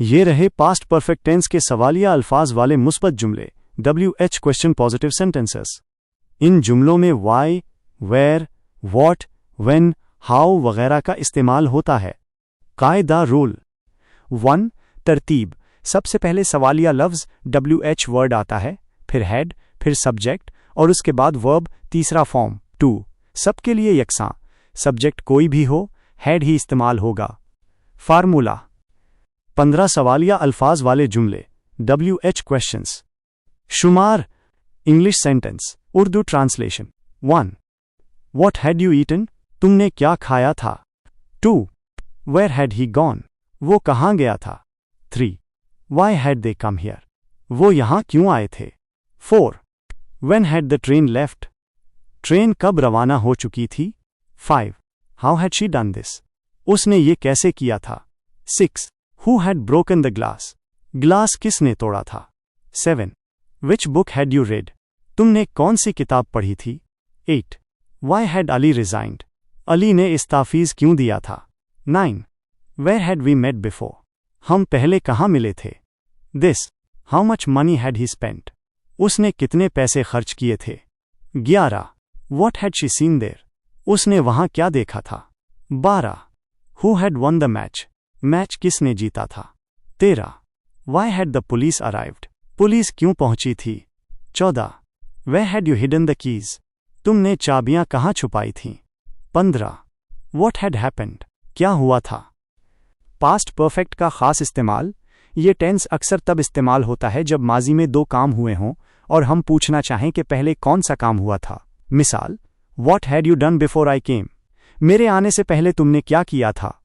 ये रहे past perfect tense के सवालिया अल्फाज वाले मुस्बत जुमले WH क्वेश्चन पॉजिटिव सेंटेंसेस। इन जुमलों में why, where, what, when, how वगैरह का इस्तेमाल होता है। कायदा रूल 1. तरतीब। सबसे पहले सवालिया लफ्ज़ WH वर्ड आता है, फिर हेड, फिर सब्जेक्ट और उसके बाद वर्ब तीसरा फॉर्म। 2. सबके लिए यकसां, सब्जेक्ट कोई भी हो, हेड ही इस्तेमाल होगा। फार्मूला 15 सवालिया अल्फाज वाले जुमले WH क्वेश्चंस। शुमार English sentence Urdu translation 1. What had you eaten? तुमने क्या खाया था? 2. Where had he gone? वो कहाँ गया था? 3. Why had they come here? वो यहाँ क्यों आए थे? 4. When had the train left? Train कब रवाना हो चुकी थी? 5. How had she done this? उसने ये कैसे किया था? 6. Who had broken the glass? Glass किसने तोड़ा था? 7. Which book had you read? तुमने कौन सी किताब पढ़ी थी? 8. Why had Ali resigned? Ali ने इस्ताफीज क्यों दिया था? 9. Where had we met before? हम पहले कहाँ मिले थे? This. How much money had he spent? उसने कितने पैसे खर्च किए थे? 11. What had she seen there? उसने वहाँ क्या देखा था? 12. Who had won the match? Match किसने जीता था? 13. Why had the police arrived? Police क्यों पहुंची थी? 14. Where had you hidden the keys? तुमने चाबियां कहाँ छुपाई थीं? 15. What had happened? क्या हुआ था? पास्ट परफेक्ट का खास इस्तेमाल। ये टेंस अक्सर तब इस्तेमाल होता है जब माजी में दो काम हुए हों और हम पूछना चाहें कि पहले कौन सा काम हुआ था। मिसाल, What had you done before I came? मेरे आने से पहले तुमने क्या किया था?